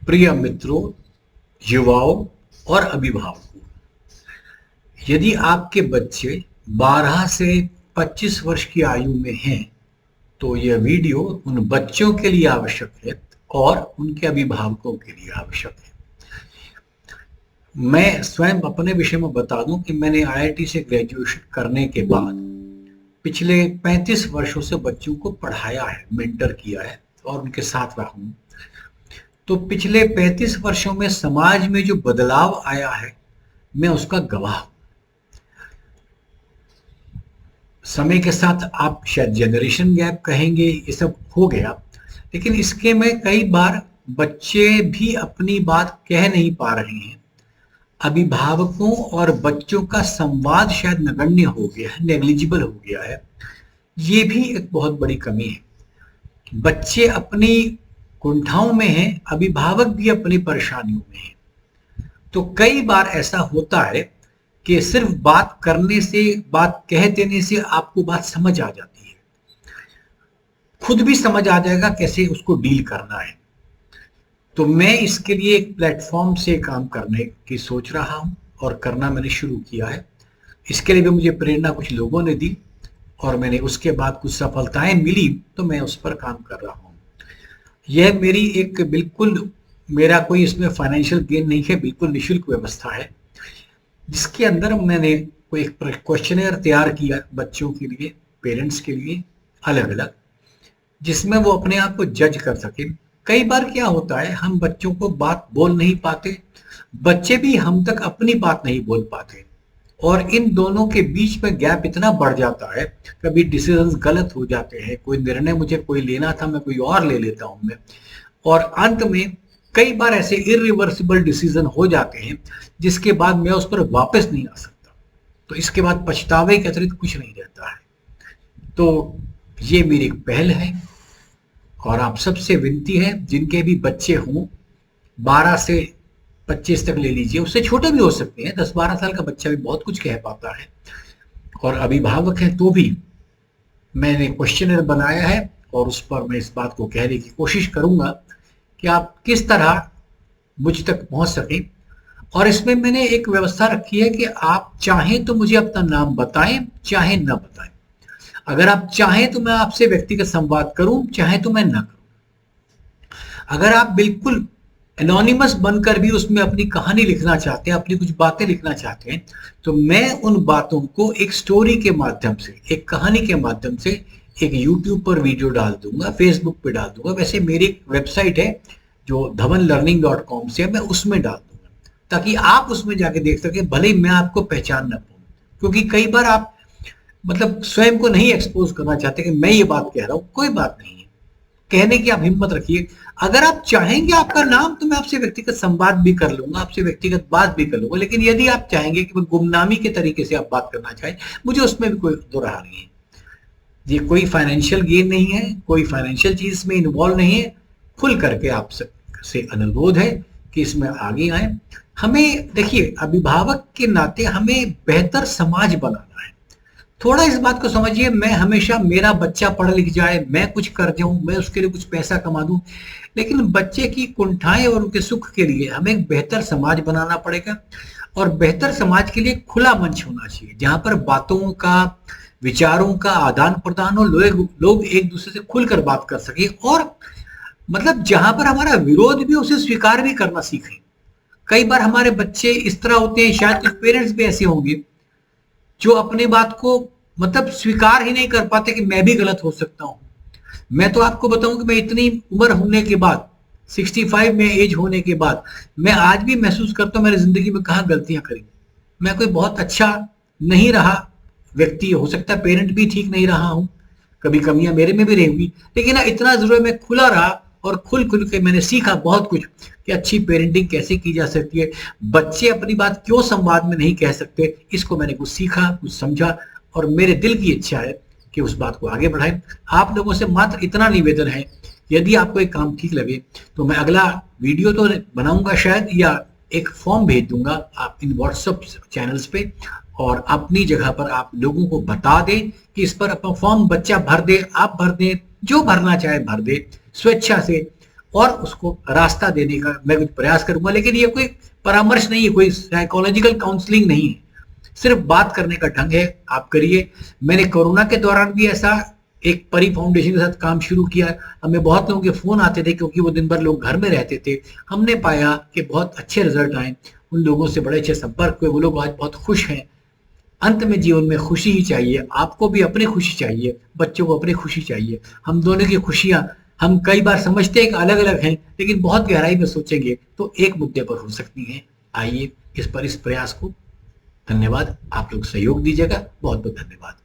प्रिय मित्रों, युवाओं और अभिभावकों, यदि आपके बच्चे 12 से 25 वर्ष की आयु में हैं, तो यह वीडियो उन बच्चों के लिए आवश्यक है और उनके अभिभावकों के लिए आवश्यक है। मैं स्वयं अपने विषय में बता दूं कि मैंने आईआईटी से ग्रेजुएशन करने के बाद पिछले 35 वर्षों से बच्चों को पढ़ाया है, मेंटर किया है और उनके साथ रहा हूं। तो पिछले 35 वर्षों में समाज में जो बदलाव आया है, मैं उसका गवाह हूं। समय के साथ आप शायद जनरेशन गैप कहेंगे, ये सब हो गया, लेकिन इसके में कई बार बच्चे भी अपनी बात कह नहीं पा रहे हैं। अभिभावकों और बच्चों का संवाद शायद नगण्य हो गया है, नेग्लिजिबल हो गया है। ये भी एक बहुत बड़ी कमी है। बच्चे अपनी कुंठाओं में हैं, अभिभावक भी अपनी परेशानियों में हैं। तो कई बार ऐसा होता है कि सिर्फ बात करने से, बात कह देने से आपको बात समझ आ जाती है, खुद भी समझ आ जाएगा कैसे उसको डील करना है। तो मैं इसके लिए एक प्लेटफॉर्म से काम करने की सोच रहा हूं और करना मैंने शुरू किया है। इसके लिए भी मुझे प्रेरणा कुछ लोगों ने दी और मैंने उसके बाद कुछ सफलताएं मिली, तो मैं उस पर काम कर रहा हूं। यह मेरी एक बिल्कुल, मेरा कोई इसमें फाइनेंशियल गेन नहीं है, बिल्कुल निःशुल्क व्यवस्था है, जिसके अंदर मैंने कोई एक क्वेश्चनर तैयार किया बच्चों के लिए, पेरेंट्स के लिए अलग अलग, जिसमें वो अपने आप को जज कर सके। कई बार क्या होता है, हम बच्चों को बात बोल नहीं पाते, बच्चे भी हम तक अपनी बात नहीं बोल पाते, और इन दोनों के बीच में गैप इतना बढ़ जाता है, कभी डिसीजंस गलत हो जाते हैं, कोई निर्णय मुझे कोई लेना था, मैं कोई और ले लेता हूं मैं, और अंत में कई बार ऐसे इरिवर्सिबल डिसीजन हो जाते हैं जिसके बाद मैं उस पर वापस नहीं आ सकता। तो इसके बाद पछतावे के अतिरिक्त कुछ नहीं रहता है। तो ये मेरी एक पहल है और आप सबसे विनती है, जिनके भी बच्चे हों, 12 से 25 तक ले लीजिए, उससे छोटे भी हो सकते हैं, 10-12 साल का बच्चा भी बहुत कुछ कह पाता है, और अभिभावक है तो भी मैंने क्वेश्चनर बनाया है और उस पर मैं इस बात को कहने की कोशिश करूंगा कि आप किस तरह मुझ तक पहुंच सकें। और इसमें मैंने एक व्यवस्था रखी है कि आप चाहें तो मुझे अपना नाम बताएं, चाहे न बताएं। अगर आप चाहें तो मैं आपसे व्यक्तिगत संवाद करूं, चाहे तो मैं ना करूं। अगर आप बिल्कुल एनोनिमस बनकर भी उसमें अपनी कहानी लिखना चाहते हैं, अपनी कुछ बातें लिखना चाहते हैं, तो मैं उन बातों को एक स्टोरी के माध्यम से, एक कहानी के माध्यम से एक यूट्यूब पर वीडियो डाल दूंगा, फेसबुक पे डाल दूंगा। वैसे मेरी वेबसाइट है जो dhawanlearning.com से, मैं उसमें डाल दूंगा ताकि आप उसमें जाके देख सकें, भले ही मैं आपको पहचान ना पाऊं, क्योंकि कई बार आप मतलब स्वयं को नहीं एक्सपोज करना चाहते कि मैं ये बात कह रहा हूं। कोई बात नहीं है, कहने की आप हिम्मत रखिए। अगर आप चाहेंगे आपका नाम, तो मैं आपसे व्यक्तिगत संवाद भी कर लूंगा, आपसे व्यक्तिगत बात भी कर लूंगा। लेकिन यदि आप चाहेंगे कि मैं गुमनामी के तरीके से आप बात करना चाहें, मुझे उसमें भी कोई दो राह नहीं है। ये कोई फाइनेंशियल गेन नहीं है, कोई फाइनेंशियल चीज में इन्वॉल्व नहीं है। खुल करके आप से अनुरोध है कि इसमें आगे आए। हमें देखिए, अभिभावक के नाते हमें बेहतर समाज बनाना है। थोड़ा इस बात को समझिए, मैं हमेशा मेरा बच्चा पढ़ लिख जाए, मैं कुछ कर जाऊं, मैं उसके लिए कुछ पैसा कमा दूं, लेकिन बच्चे की कुंठाएं और उनके सुख के लिए हमें एक बेहतर समाज बनाना पड़ेगा। और बेहतर समाज के लिए खुला मंच होना चाहिए, जहां पर बातों का, विचारों का आदान प्रदान हो, लोग एक दूसरे से खुलकर बात कर सके, और मतलब जहां पर हमारा विरोध भी, उसे स्वीकार भी करना सीखें। कई बार हमारे बच्चे इस तरह होते हैं, शायद कुछ पेरेंट्स भी ऐसे होंगे जो अपनी बात को मतलब स्वीकार ही नहीं कर पाते कि मैं भी गलत हो सकता हूं। मैं तो आपको बताऊं कि मैं इतनी उम्र होने के बाद, 65 में एज होने के बाद, मैं आज भी महसूस करता हूं मैंने जिंदगी में कहां गलतियां करी। मैं कोई बहुत अच्छा नहीं रहा व्यक्ति, हो सकता है पेरेंट भी ठीक नहीं रहा हूं, कभी कमियां मेरे में भी रही होंगी, लेकिन इतना जरूर मैं खुला रहा और खुल खुल के मैंने सीखा बहुत कुछ कि अच्छी पेरेंटिंग कैसे की जा सकती है, बच्चे अपनी बात क्यों संवाद में नहीं कह सकते, इसको मैंने कुछ सीखा, कुछ समझा, और मेरे दिल की इच्छा है कि उस बात को आगे बढ़ाएं। आप लोगों से मात्र इतना निवेदन है, यदि आपको एक काम ठीक लगे तो मैं अगला वीडियो तो बनाऊंगा शायद, या एक फॉर्म भेज दूंगा आप इन व्हाट्सएप चैनल्स पे, और अपनी जगह पर आप लोगों को बता दें कि इस पर अपना फॉर्म बच्चा भर दे, आप भर दें, जो भरना चाहे भर दे स्वेच्छा से, और उसको रास्ता देने का मैं कुछ प्रयास करूंगा। लेकिन ये कोई परामर्श नहीं है, कोई साइकोलॉजिकल काउंसलिंग नहीं है, सिर्फ बात करने का ढंग है, आप करिए। मैंने कोरोना के दौरान भी ऐसा एक परी फाउंडेशन के साथ काम शुरू किया। हमें बहुत लोगों के फोन आते थे क्योंकि वो दिन भर लोग घर में रहते थे। हमने पाया कि बहुत अच्छे रिजल्ट आए, उन लोगों से बड़े अच्छे संपर्क हुए, वो लोग आज बहुत खुश हैं। अंत में जीवन में खुशी ही चाहिए, आपको भी अपनी खुशी चाहिए, बच्चों को अपनी खुशी चाहिए। हम दोनों की खुशियां हम कई बार समझते हैं कि अलग अलग हैं, लेकिन बहुत गहराई में सोचेंगे तो एक मुद्दे पर हो सकती हैं। आइए इस प्रयास को, धन्यवाद, आप लोग सहयोग दीजिएगा, बहुत बहुत धन्यवाद।